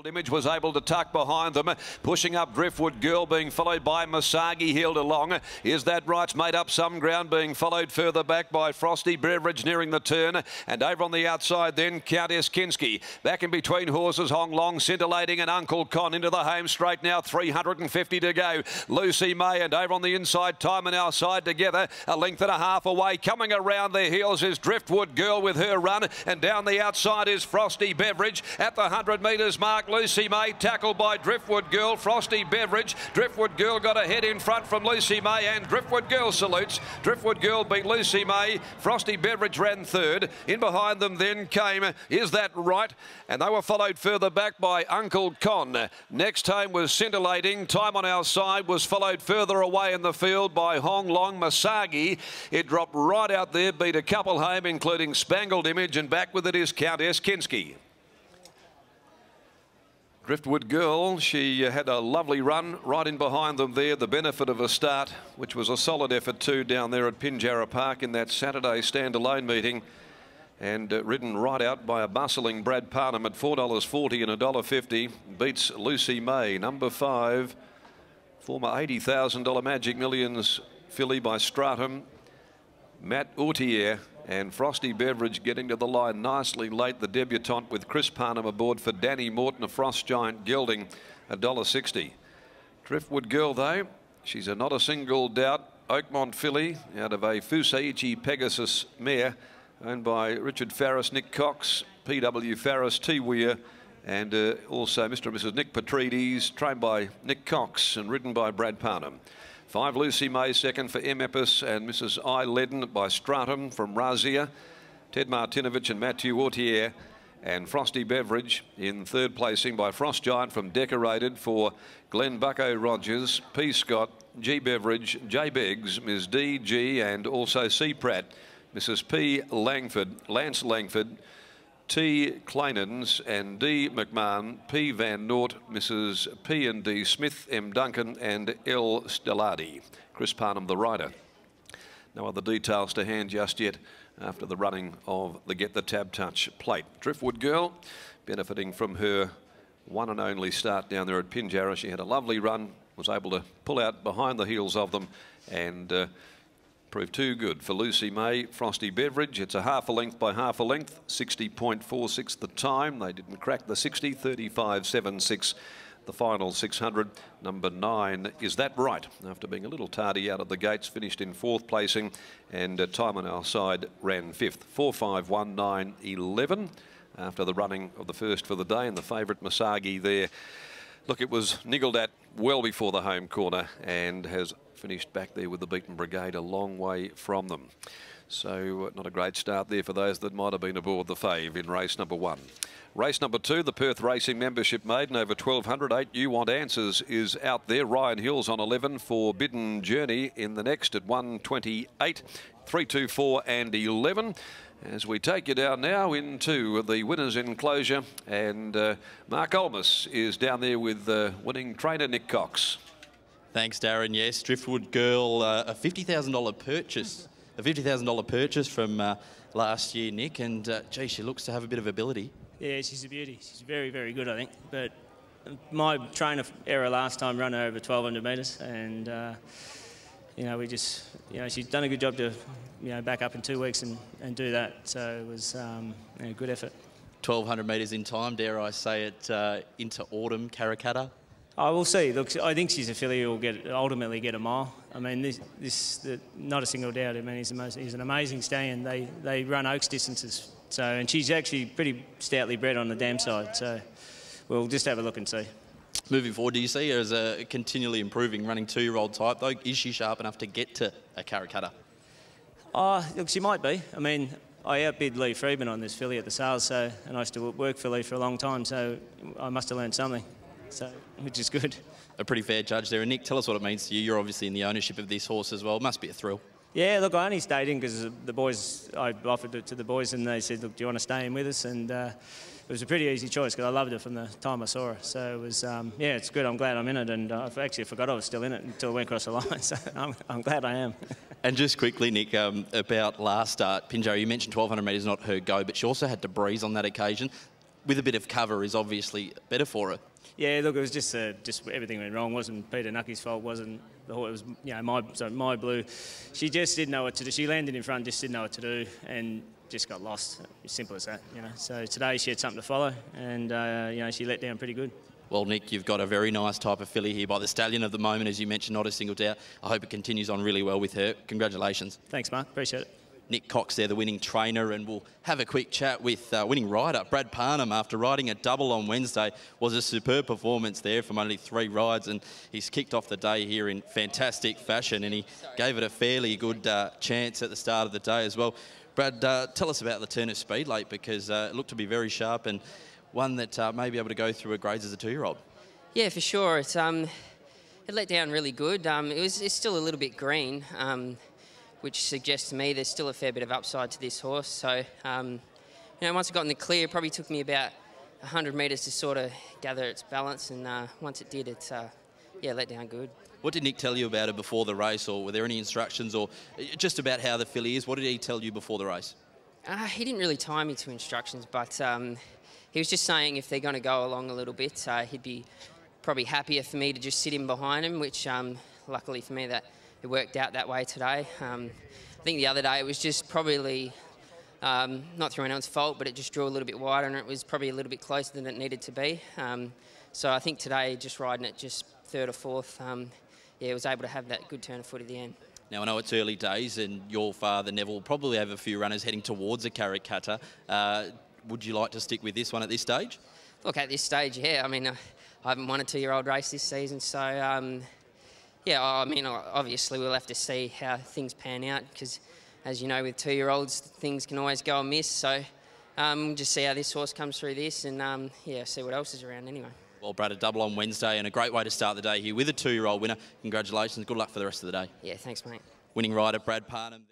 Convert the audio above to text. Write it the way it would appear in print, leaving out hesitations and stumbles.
Image was able to tuck behind them, pushing up Driftwood Girl, being followed by Masagi, heeled along. Is that right? Made up some ground, being followed further back by Frosty Beverage nearing the turn, and over on the outside then Countess Kinski. Back in between horses, Hong Long, Scintillating and Uncle Con into the home straight now, 350 to go. Lucy May, and over on the inside, Time and Our Side together, a length and a half away. Coming around their heels is Driftwood Girl with her run, and down the outside is Frosty Beverage at the 100 metres mark. Lucy May tackled by Driftwood Girl. Frosty Beverage. Driftwood Girl got ahead in front from Lucy May, and Driftwood Girl salutes. Driftwood Girl beat Lucy May. Frosty Beverage ran third. In behind them then came Is That Right? And they were followed further back by Uncle Con. Next home was Scintillating. Time on Our Side was followed further away in the field by Hong Long. Masagi. It dropped right out there, beat a couple home, including Spangled Image, and back with it is Countess Kinski. Driftwood Girl, she had a lovely run right in behind them there, the benefit of a start, which was a solid effort too down there at Pinjarra Park in that Saturday standalone meeting, and ridden right out by a bustling Brad Parnham at $4.40 and $1.50, beats Lucy May, number 5, former $80,000 Magic Millions filly by Stratum, Matt Autier, and Frosty Beverage getting to the line nicely late, the debutante with Chris Parnham aboard for Danny Morton, a Frost Giant gelding, $1.60. Driftwood Girl, though, she's not a single doubt. Oakmont filly out of a Fusaichi Pegasus mare owned by Richard Farris, Nick Cox, P.W. Farris, T. Weir, and also Mr. and Mrs. Nick Petrides, trained by Nick Cox and ridden by Brad Parnham. 5 Lucy May, second for M. Epis and Mrs. I. Ledden by Stratum from Razia. Ted Martinovich and Matthew Autier, and Frosty Beverage in third placing by Frost Giant from Decorated for Glenn Bucko Rogers, P. Scott, G. Beverage, J. Beggs, Ms. D. G. and also C. Pratt, Mrs. P. Langford, Lance Langford, T. Clanans and D. McMahon, P. Van Nort, Mrs. P. and D. Smith, M. Duncan and L. Stellardi. Chris Parnham, the rider. No other details to hand just yet after the running of the Get the Tab Touch plate. Driftwood Girl benefiting from her one and only start down there at Pinjarra. She had a lovely run, was able to pull out behind the heels of them, and proved too good for Lucy May. Frosty Beverage, it's a half a length by half a length, 60.46 the time. They didn't crack the 60, 35.76 the final 600. Number 9, Is That Right? After being a little tardy out of the gates, finished in 4th placing, and Time on Our Side ran 5th. 4.519.11 after the running of the first for the day, and the favourite Masagi there. Look, it was niggled at well before the home corner and has finished back there with the Beaten Brigade a long way from them. So not a great start there for those that might have been aboard the fave in race number 1. Race number 2, the Perth Racing Membership Maiden over 1200. 8 You Want Answers is out there. Ryan Hills on 11 for Bidden Journey in the next at 128, 3, 2, 4 and 11. As we take you down now into the winner's enclosure, and Mark Olmus is down there with winning trainer Nick Cox. Thanks, Darren. Yes, Driftwood Girl, a $50,000 purchase. A $50,000 purchase from last year, Nick, and gee, she looks to have a bit of ability. Yeah, she's a beauty. She's very, very good, I think. But my trainer error last time ran her over 1,200 metres, and you know, we just, you know, she's done a good job to, you know, back up in 2 weeks and do that. So it was a good effort. 1,200 metres in time, dare I say it, into autumn, Karrakatta. I will see. Look, I think she's a filly who will ultimately get a mile. I mean, not a single doubt. I mean, he's an amazing stallion. They run Oaks distances, so, and she's actually pretty stoutly bred on the dam side. So we'll just have a look and see. Moving forward, do you see her as a continually improving running 2-year-old type, though? Is she sharp enough to get to a Karrakatta? Look, she might be. I mean, I outbid Lee Friedman on this filly at the sales, so, and I used to work for Lee for a long time, so I must have learned something. So, which is good. A pretty fair judge there. And Nick, tell us what it means to you. You're obviously in the ownership of this horse as well. It must be a thrill. Yeah, look, I only stayed in because the boys, I offered it to the boys and they said, look, do you want to stay in with us? And it was a pretty easy choice because I loved it from the time I saw her. So it was, yeah, it's good. I'm glad I'm in it. And I actually forgot I was still in it until I went across the line. So I'm glad I am. And just quickly, Nick, about last start, Pinjarra, you mentioned 1,200 metres not her go, but she also had to breeze on that occasion. with a bit of cover is obviously better for her. Yeah, look, it was just everything went wrong. It wasn't Peter Nucky's fault. Wasn't the horse. It was my blue. She just didn't know what to do. She landed in front, just didn't know what to do, and just got lost. As simple as that, So today she had something to follow, and she let down pretty good. Well, Nick, you've got a very nice type of filly here by the stallion of the moment, as you mentioned, not a single doubt. I hope it continues on really well with her. Congratulations. Thanks, Mark. Appreciate it. Nick Cox there, the winning trainer, and we'll have a quick chat with winning rider Brad Parnham after riding a double on Wednesday. Was a superb performance there from only 3 rides, and he's kicked off the day here in fantastic fashion, and he gave it a fairly good chance at the start of the day as well. Brad, tell us about the turn of speed late, because it looked to be very sharp and one that may be able to go through her grades as a 2-year-old. Yeah, for sure. It let down really good. It's still a little bit green, which suggests to me there's still a fair bit of upside to this horse. So, once it got in the clear, it probably took me about 100 metres to sort of gather its balance, and once it did, it let down good. What did Nick tell you about it before the race, or were there any instructions, or just about how the filly is? What did he tell you before the race? He didn't really tie me to instructions, but he was just saying if they're going to go along a little bit, he'd be probably happier for me to just sit in behind him, which luckily for me that it worked out that way today. I think the other day it was just probably not through anyone's fault, but it just drew a little bit wider, and it was probably a little bit closer than it needed to be. So I think today, just riding it just 3rd or 4th, was able to have that good turn of foot at the end. Now, I know it's early days, and your father, Neville, will probably have a few runners heading towards a carrot cutter. Would you like to stick with this one at this stage? Look, at this stage, yeah. I mean, I haven't won a 2-year-old race this season, so obviously we'll have to see how things pan out, because, as you know, with 2-year-olds, things can always go amiss. So just see how this horse comes through this, and see what else is around anyway. Well, Brad, a double on Wednesday, and a great way to start the day here with a 2-year-old winner. Congratulations. Good luck for the rest of the day. Yeah, thanks, mate. Winning rider Brad Parnham.